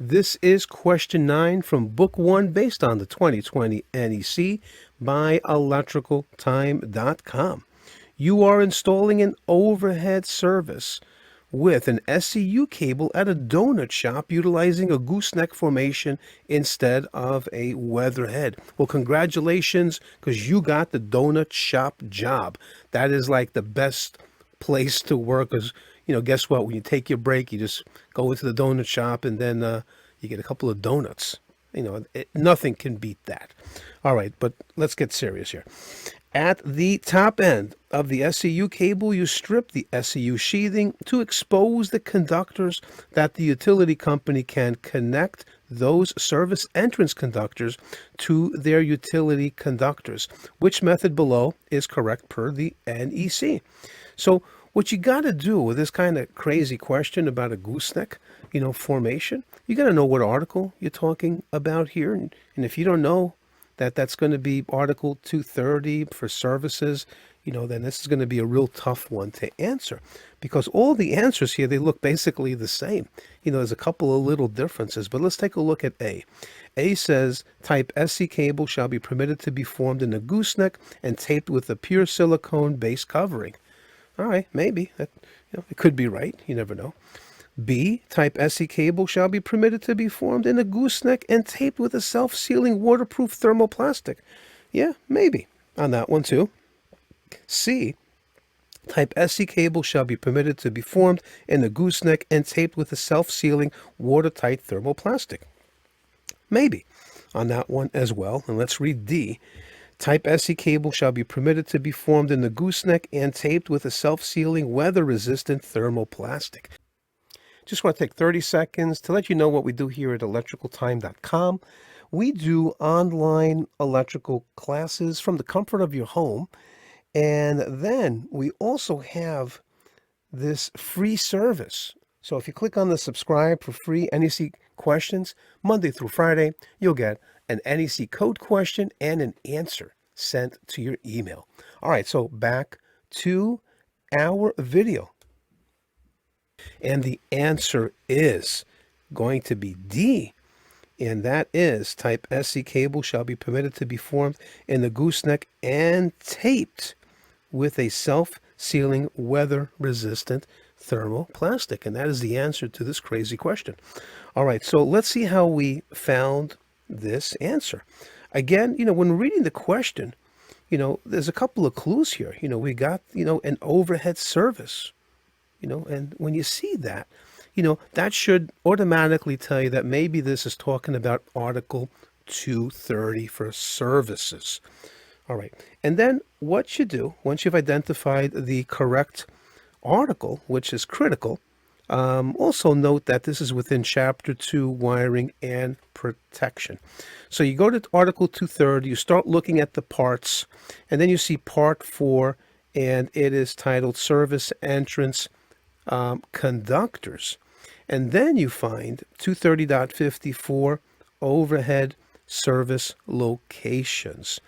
This is question 9 from book 1 based on the 2020 NEC by electricaltime.com. You are installing an overhead service with an SCU cable at a donut shop utilizing a gooseneck formation instead of a weatherhead. Well, congratulations, because you got the donut shop job. That is like the best place to work, because guess what, when you take your break, you just go into the donut shop and then you get a couple of donuts. Nothing can beat that. All right, but let's get serious here. At the top end of the SCU cable, you strip the SCU sheathing to expose the conductors that the utility company can connect those service entrance conductors to their utility conductors. Which method below is correct per the NEC? So what you got to do with this kind of crazy question about a gooseneck, formation, you got to know what article you're talking about here. And if you don't know that's going to be Article 230 for services, then this is going to be a real tough one to answer, because all the answers here, they look basically the same. There's a couple of little differences, but let's take a look at A. A says type SC cable shall be permitted to be formed in a gooseneck and taped with a pure silicone base covering. All right, maybe that, it could be right. You never know. B, type SC cable shall be permitted to be formed in a gooseneck and taped with a self-sealing waterproof thermoplastic. Yeah, maybe on that one too. C, type SC cable shall be permitted to be formed in a gooseneck and taped with a self-sealing watertight thermoplastic. Maybe on that one as well. And let's read D. Type SC cable shall be permitted to be formed in the gooseneck and taped with a self-sealing weather-resistant thermoplastic. Just want to take 30 seconds to let you know what we do here at electricaltime.com. We do online electrical classes from the comfort of your home. And then we also have this free service. So if you click on the subscribe for free NEC questions, Monday through Friday, you'll get an NEC code question and an answer sent to your email. All right, so back to our video. And the answer is going to be D. And that is type SC cable shall be permitted to be formed in the gooseneck and taped with a self-sealing weather-resistant thermoplastic. And that is the answer to this crazy question. All right, so let's see how we found this answer. Again, when reading the question, there's a couple of clues here. We got, an overhead service. And when you see that, that should automatically tell you that maybe this is talking about Article 230 for services. All right. And then what you do, once you've identified the correct article, which is critical, also note that this is within Chapter 2, Wiring and Protection. So you go to Article 230, you start looking at the parts, and then you see Part 4, and it is titled Service Entrance Conductors. And then you find 230.54 Overhead Service Locations.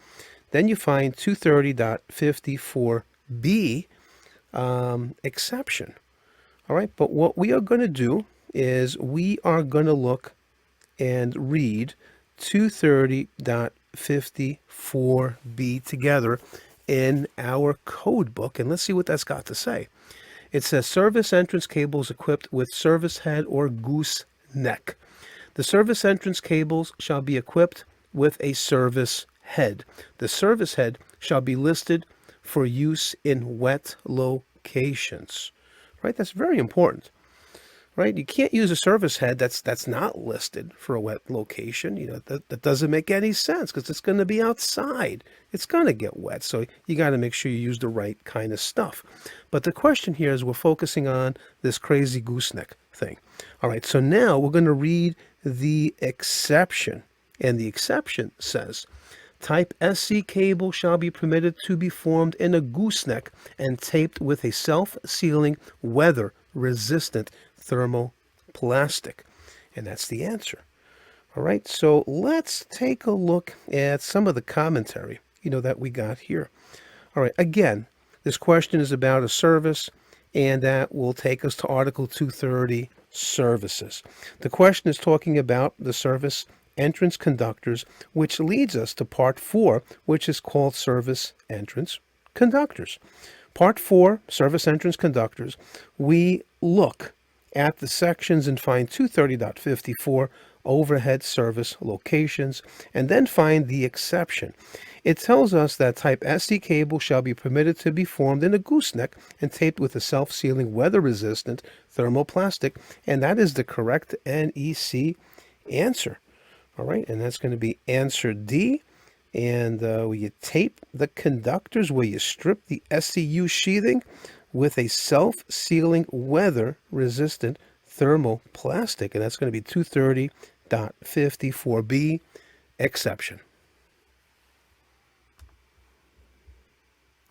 Then you find 230.54B exception. All right, but what we are going to do is we are going to look and read 230.54B together in our code book, and let's see what that's got to say. It says service entrance cables equipped with service head or gooseneck. The service entrance cables shall be equipped with a service head. The service head shall be listed for use in wet locations. Right? That's very important. Right? You can't use a service head that's not listed for a wet location. That doesn't make any sense, because it's going to be outside. It's going to get wet. So you got to make sure you use the right kind of stuff. But the question here is we're focusing on this crazy gooseneck thing. All right. So now we're going to read the exception. And the exception says, type SC cable shall be permitted to be formed in a gooseneck and taped with a self-sealing weather-resistant thermoplastic. And that's the answer. All right, so let's take a look at some of the commentary, that we got here. All right, again, this question is about a service, and that will take us to Article 230 services. The question is talking about the service entrance conductors, which leads us to part 4, which is called service entrance conductors. Part 4, service entrance conductors, we look at the sections and find 230.54 overhead service locations, and then find the exception. It tells us that type SE cable shall be permitted to be formed in a gooseneck and taped with a self-sealing weather-resistant thermoplastic, and that is the correct NEC answer. All right, and that's going to be answer D. And where you tape the conductors, where you strip the SCU sheathing with a self-sealing weather-resistant thermoplastic, and that's going to be 230.54B exception.